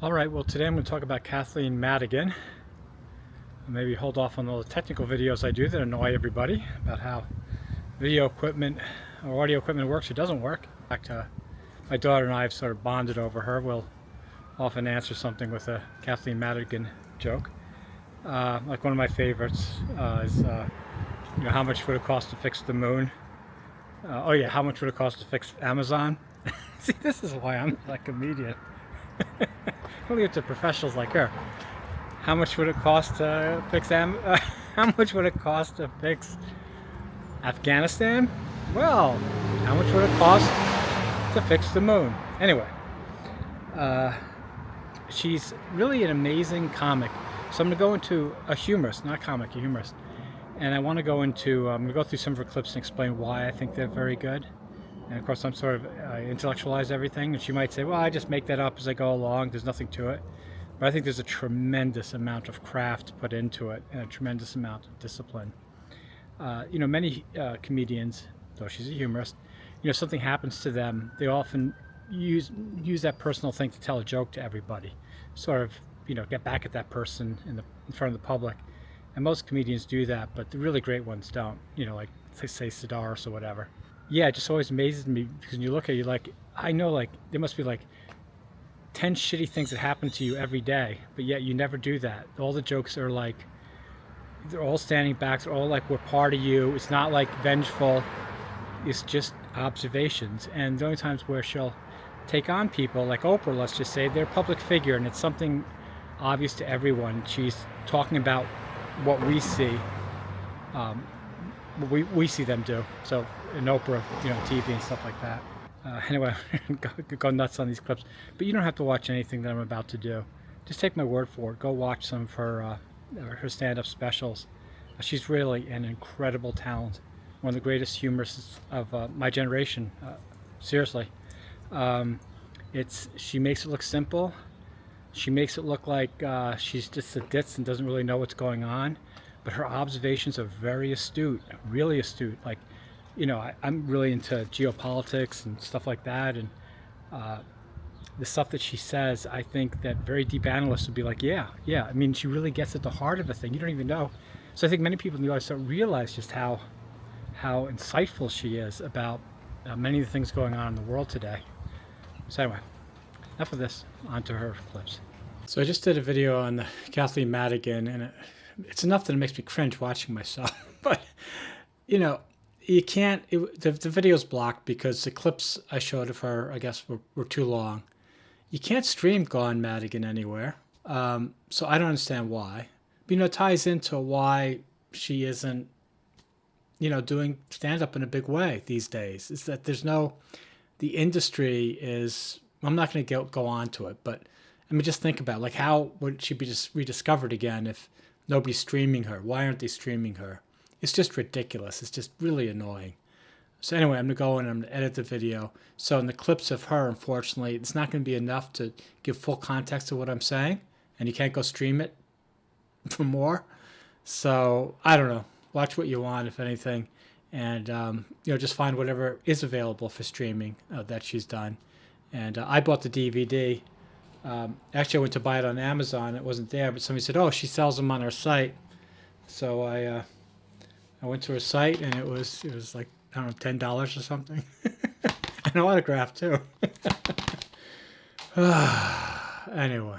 All right, well today I'm going to talk about Kathleen Madigan. Maybe hold off on all the technical videos I do that annoy everybody about how video equipment or audio equipment works or doesn't work. In fact, my daughter and I have sort of bonded over her. We'll often answer something with a Kathleen Madigan joke. Like one of my favorites is, how much would it cost to fix the moon? Oh yeah, how much would it cost to fix Amazon? See, this is why I'm not a comedian. I'll leave it to professionals like her. How much would it cost to fix how much would it cost to fix Afghanistan? Well, how much would it cost to fix the moon? Anyway, she's really an amazing comic. So I'm going to go into a humorist, not comic, a humorist. And I want to go into, I'm going to go through some of her clips and explain why I think they're very good. And of course I'm sort of intellectualize everything, and she might say, well, I just make that up as I go along, there's nothing to it. But I think there's a tremendous amount of craft put into it and a tremendous amount of discipline. Many comedians, though she's a humorist, something happens to them, they often use that personal thing to tell a joke to everybody. Sort of, get back at that person in front of the public. And most comedians do that, but the really great ones don't, like say Siddharth or whatever. Yeah, it just always amazes me because when you look at it, you're like, I know, like, there must be like 10 shitty things that happen to you every day, but yet you never do that. All the jokes are like, they're all standing back, they're all like, we're part of you. It's not like vengeful, it's just observations. And the only times where she'll take on people, like Oprah, let's just say, they're a public figure and it's something obvious to everyone. She's talking about what we see. We see them do. So in Oprah, TV and stuff like that. Anyway, go nuts on these clips. But you don't have to watch anything that I'm about to do. Just take my word for it. Go watch some of her stand-up specials. She's really an incredible talent. One of the greatest humorists of my generation. Seriously. She makes it look simple. She makes it look like she's just a ditz and doesn't really know what's going on. But her observations are very astute, really astute. Like, I'm really into geopolitics and stuff like that. And the stuff that she says, I think that very deep analysts would be like, yeah. I mean, she really gets at the heart of a thing. You don't even know. So I think many people in the audience don't realize just how insightful she is about many of the things going on in the world today. So anyway, enough of this, on to her clips. So I just did a video on Kathleen Madigan, and it's enough that it makes me cringe watching myself. But, you can't, the video's blocked because the clips I showed of her, I guess, were too long. You can't stream Gone Madigan anywhere. So I don't understand why. But, it ties into why she isn't, doing stand-up in a big way these days. Is that the industry is, I'm not going to go on to it, but I mean, just think about, like, how would she be just rediscovered again if nobody's streaming her? Why aren't they streaming her? It's just ridiculous. It's just really annoying. So anyway, I'm going to go and I'm going to edit the video. So in the clips of her, unfortunately, it's not going to be enough to give full context to what I'm saying. And you can't go stream it for more. So I don't know. Watch what you want, if anything. And, just find whatever is available for streaming that she's done. And I bought the DVD. Actually, I went to buy it on Amazon. It wasn't there, but somebody said, oh, she sells them on her site. So I went to her site, and it was like, I don't know, $10 or something. An autograph, too. Anyway.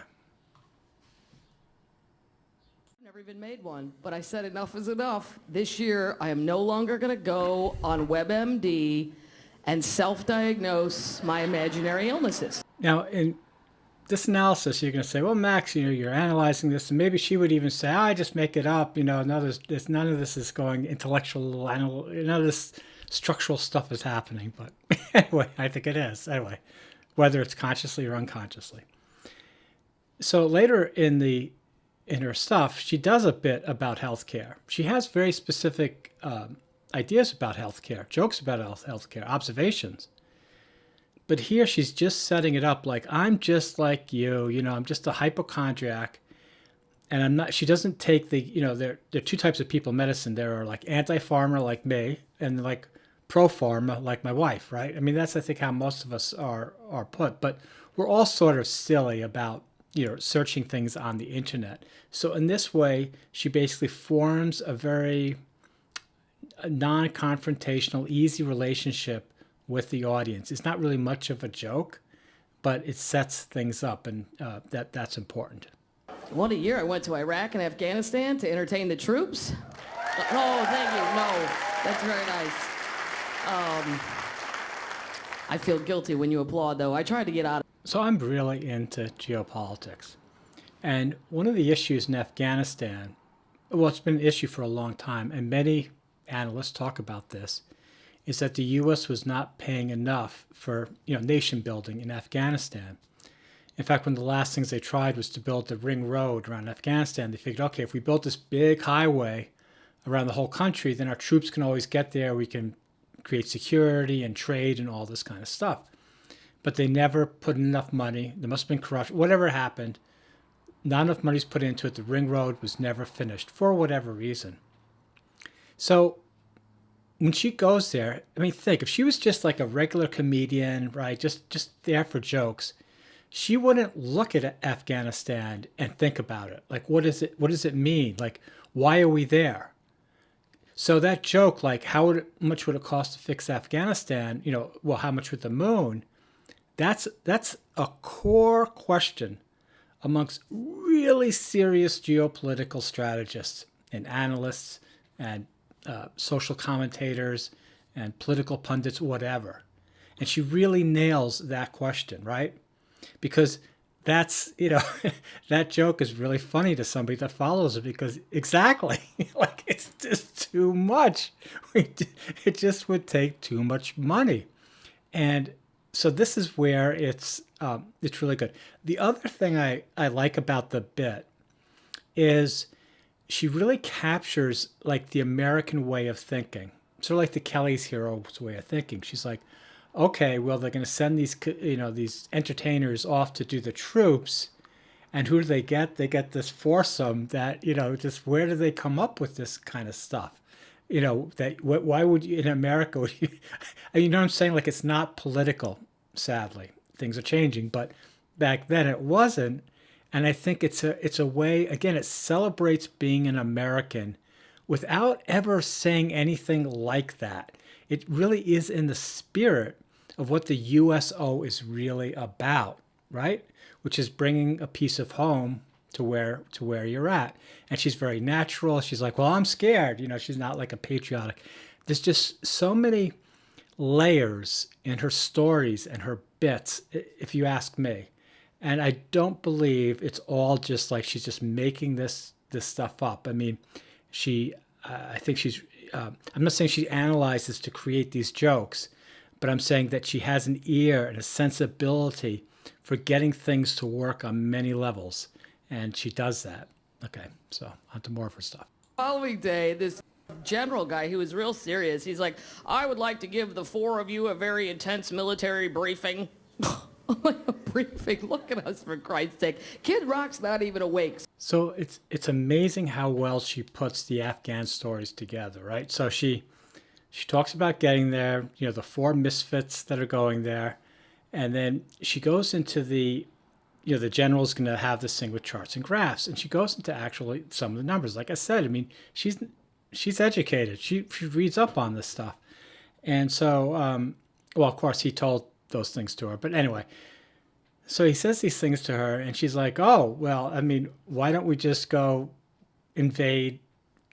Never even made one, but I said enough is enough. This year, I am no longer going to go on WebMD and self-diagnose my imaginary illnesses. Now, in this analysis, you're going to say, well, Max, you're analyzing this, and maybe she would even say, I just make it up. None of this is going intellectual, none of this structural stuff is happening. But anyway, I think it is. Anyway, whether it's consciously or unconsciously. So later in her stuff, she does a bit about healthcare. She has very specific ideas about healthcare, jokes about healthcare, observations. But here she's just setting it up like, I'm just like you, I'm just a hypochondriac. And I'm not, she doesn't take there are two types of people in medicine. There are like anti-pharma like me and like pro-pharma like my wife, right? I mean, that's, I think, how most of us are put. But we're all sort of silly about, searching things on the internet. So in this way, she basically forms a very non-confrontational, easy relationship with the audience. It's not really much of a joke, but it sets things up, and that's important. What a year. I went to Iraq and Afghanistan to entertain the troops. Oh, thank you. No, that's very nice. I feel guilty when you applaud, though. I tried to get out of So I'm really into geopolitics. And one of the issues in Afghanistan, well, it's been an issue for a long time, and many analysts talk about this, is that the U.S. was not paying enough for nation building in Afghanistan. In fact, one of the last things they tried was to build the ring road around Afghanistan. They figured, okay, if we built this big highway around the whole country, then our troops can always get there. We can create security and trade and all this kind of stuff. But they never put enough money. There must have been corruption. Whatever happened, not enough money was put into it. The ring road was never finished for whatever reason. So when she goes there, I mean, think, if she was just like a regular comedian, right, just there for jokes, she wouldn't look at Afghanistan and think about it. Like, what does it mean? Like, why are we there? So that joke, like, how much would it cost to fix Afghanistan? Well, how much with the moon? That's a core question amongst really serious geopolitical strategists and analysts and social commentators and political pundits, whatever. And she really nails that question, right? Because that's, that joke is really funny to somebody that follows it, because exactly, like, it's just too much. It just would take too much money. And so this is where it's really good. The other thing I like about the bit is she really captures like the American way of thinking, sort of like the Kelly's Heroes way of thinking. She's like, okay, well, they're going to send these entertainers off to do the troops, and who do they get? They get this foursome that just where do they come up with this kind of stuff? Why would you in America? Would you, you know what I'm saying? Like, it's not political. Sadly, things are changing, but back then it wasn't. And I think it's a way, again, it celebrates being an American without ever saying anything like that. It really is in the spirit of what the USO is really about, right? Which is bringing a piece of home to where you're at. And she's very natural. She's like, well, I'm scared. She's not like a patriotic. There's just so many layers in her stories and her bits, if you ask me. And I don't believe it's all just like she's just making this stuff up. I mean, I think she's, I'm not saying she analyzes to create these jokes, but I'm saying that she has an ear and a sensibility for getting things to work on many levels. And she does that. Okay, so on to more of her stuff. following day, this general guy who was real serious, he's like, I would like to give the four of you a very intense military briefing. Like a briefing? Look at us, for Christ's sake. Kid Rock's not even awake. So it's amazing how well she puts the Afghan stories together, right? So she talks about getting there, the four misfits that are going there, and then she goes into the general's going to have this thing with charts and graphs, and she goes into actually some of the numbers. Like I said, I mean, she's educated. She reads up on this stuff, and so well, of course, he told those things to her, but anyway. So he says these things to her, and she's like, oh, well, I mean, why don't we just go invade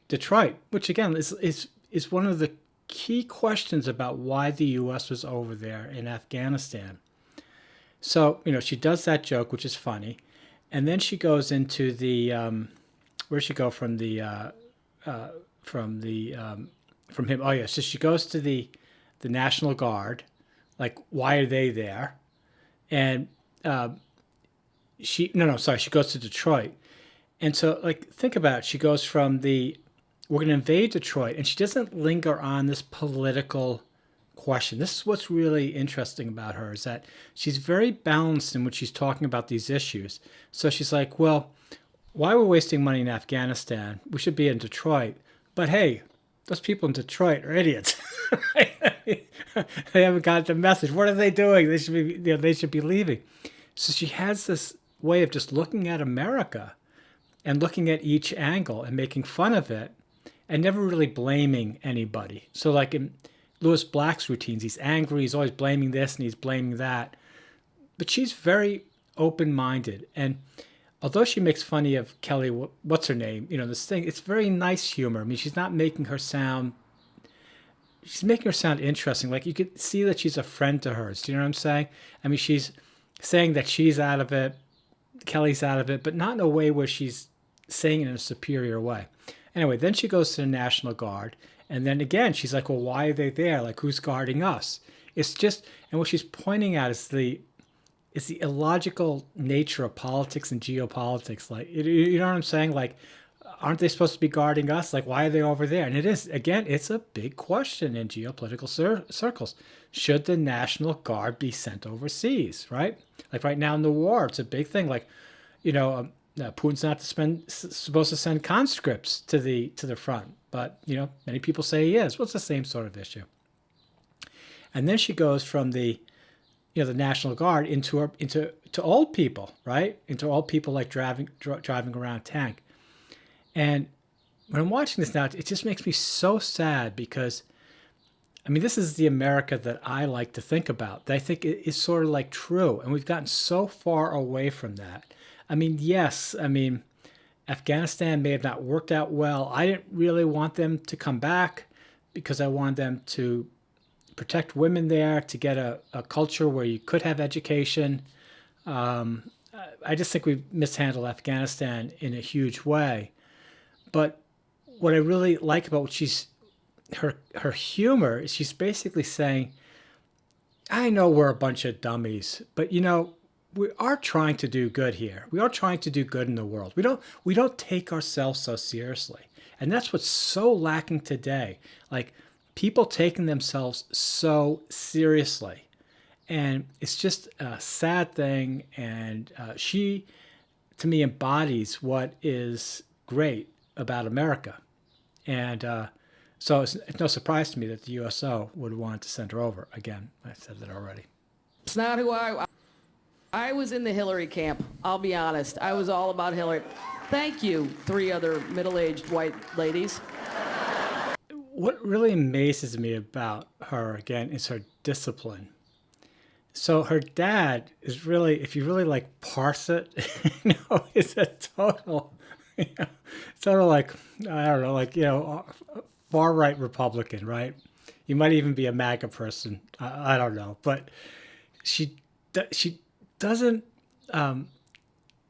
Detroit? Which, again, is one of the key questions about why the U.S. was over there in Afghanistan. So, she does that joke, which is funny. And then she goes into the, where'd she go from him? Oh, yeah, so she goes to the National Guard. Like, why are they there? And she goes to Detroit. And so, like, think about it. She goes from we're going to invade Detroit, and she doesn't linger on this political question. This is what's really interesting about her, is that she's very balanced in when she's talking about these issues. So she's like, well, why are we wasting money in Afghanistan? We should be in Detroit. But hey, those people in Detroit are idiots. They haven't got the message. What are they doing? They should be leaving. So she has this way of just looking at America and looking at each angle and making fun of it and never really blaming anybody. So like in Lewis Black's routines, he's angry, he's always blaming this and he's blaming that. But she's very open-minded. And although she makes fun of Kelly, what's her name, this thing, it's very nice humor. I mean, she's making her sound interesting. Like you could see that she's a friend to hers. Do you know what I'm saying? I mean, she's saying that she's out of it, Kelly's out of it, but not in a way where she's saying it in a superior way. Anyway, then she goes to the National Guard. And then again, she's like, well, why are they there? Like, who's guarding us? It's just, and what she's pointing at is the illogical nature of politics and geopolitics. Like, you know what I'm saying? Like, aren't they supposed to be guarding us? Like, why are they over there? And it is, again, it's a big question in geopolitical circles. Should the National Guard be sent overseas, right? Like right now in the war, it's a big thing. Like, Putin's not supposed to send conscripts to the front, but many people say he is. Well, it's the same sort of issue. And then she goes from the National Guard into old people, right? Into old people like driving around a tank. And when I'm watching this now, it just makes me so sad because, I mean, this is the America that I like to think about, that I think is sort of like true. And we've gotten so far away from that. I mean, yes, Afghanistan may have not worked out well. I didn't really want them to come back because I wanted them to protect women there, to get a culture where you could have education. I just think we've mishandled Afghanistan in a huge way. But what I really like about her humor is she's basically saying, I know we're a bunch of dummies, but we are trying to do good here. We are trying to do good in the world. We don't take ourselves so seriously. And that's what's so lacking today. Like people taking themselves so seriously. And it's just a sad thing. And she, to me, embodies what is great about America. And so it's no surprise to me that the USO would want to send her over. Again, I said that already. It's not who I was in the Hillary camp. I'll be honest. I was all about Hillary. Thank you, 3 other middle-aged white ladies. What really amazes me about her, again, is her discipline. So her dad is really, if you really like parse it, is a total, total like, I don't know, like, far-right Republican, right? You might even be a MAGA person. I don't know. But she doesn't,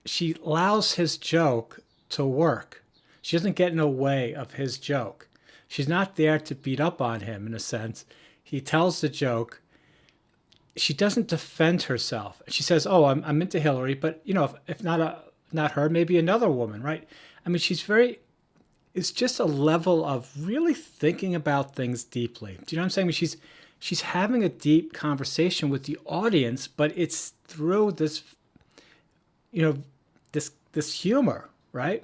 she allows his joke to work. She doesn't get in the way of his joke. She's not there to beat up on him, in a sense. He tells the joke. She doesn't defend herself. She says, oh, I'm into Hillary, but, if not her, maybe another woman, right? I mean, it's just a level of really thinking about things deeply. Do you know what I'm saying? I mean, she's having a deep conversation with the audience, but it's through this, this humor, right?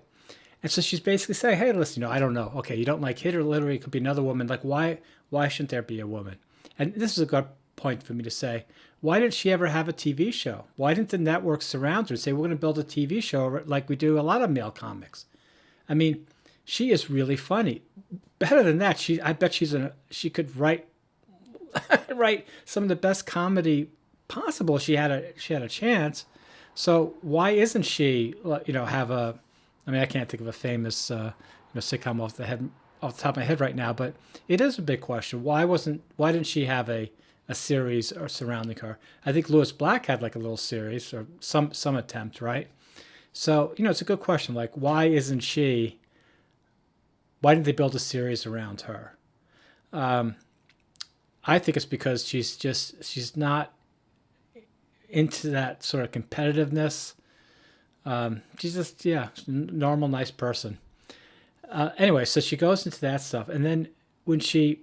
And so she's basically saying, hey, listen, I don't know. Okay, you don't like Hillary, it could be another woman. Like, why shouldn't there be a woman? And this is a good point for me to say, why didn't she ever have a TV show? Why didn't the network surround her and say, we're going to build a TV show like we do a lot of male comics? I mean, she is really funny. Better than that, I bet she could write some of the best comedy possible. She had a chance. So why isn't she, have a, I mean, I can't think of a famous sitcom off the top of my head right now, but it is a big question. Why didn't she have a series surrounding her? I think Lewis Black had like a little series or some attempt, right? So, it's a good question. Like, why didn't they build a series around her? I think it's because she's not into that sort of competitiveness. She's just, normal, nice person. Anyway, so she goes into that stuff. And then when she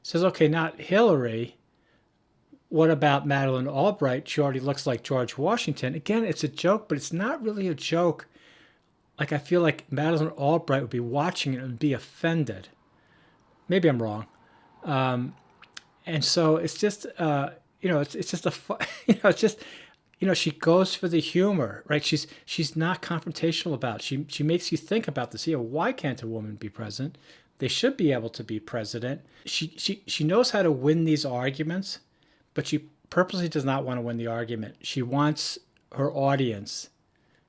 says, okay, not Hillary, what about Madeleine Albright? She already looks like George Washington. Again, it's a joke, but it's not really a joke. Like, I feel like Madeleine Albright would be watching it and be offended. Maybe I'm wrong. And so it's just, it's just it's just she goes for the humor, right? She's not confrontational about it. She makes you think about this. Why can't a woman be president? They should be able to be president. She knows how to win these arguments, but she purposely does not want to win the argument. She wants her audience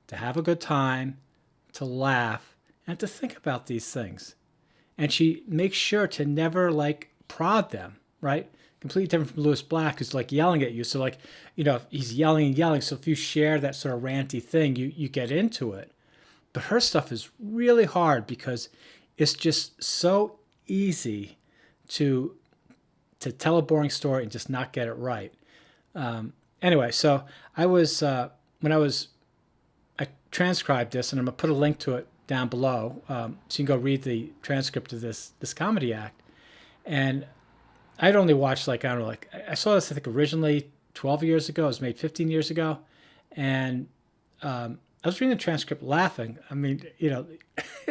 to have a good time, to laugh, and to think about these things. And she makes sure to never prod them, right? Completely different from Lewis Black, who's yelling at you. So he's yelling and yelling. So if you share that sort of ranty thing, you get into it. But her stuff is really hard because it's just so easy to tell a boring story and just not get it right. Anyway, so I transcribed this, and I'm gonna put a link to it down below, so you can go read the transcript of this comedy act. And I'd only watched I saw this I think originally 12 years ago. It was made 15 years ago, and I was reading the transcript laughing. I mean,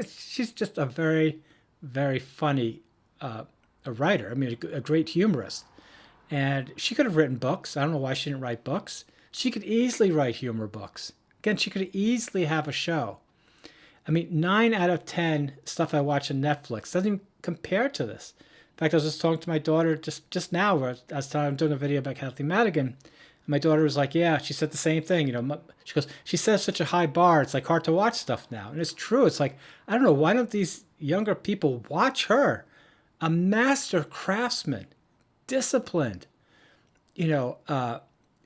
she's just a very, very funny a writer. I mean, a great humorist. And she could have written books. I don't know why she didn't write books. She could easily write humor books. Again, she could easily have a show. I mean, 9 out of 10 stuff I watch on Netflix doesn't even compare to this. In fact, I was just talking to my daughter just now, where I'm doing a video about Kathleen Madigan. And my daughter was like, yeah, she said the same thing. She goes, she says such a high bar, it's hard to watch stuff now. And it's true. It's I don't know, why don't these younger people watch her? A master craftsman, disciplined,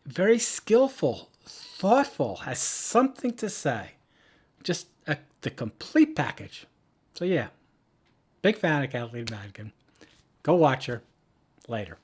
very skillful, thoughtful, has something to say. Just the complete package. So yeah, big fan of Kathleen Madigan. Go watch her later.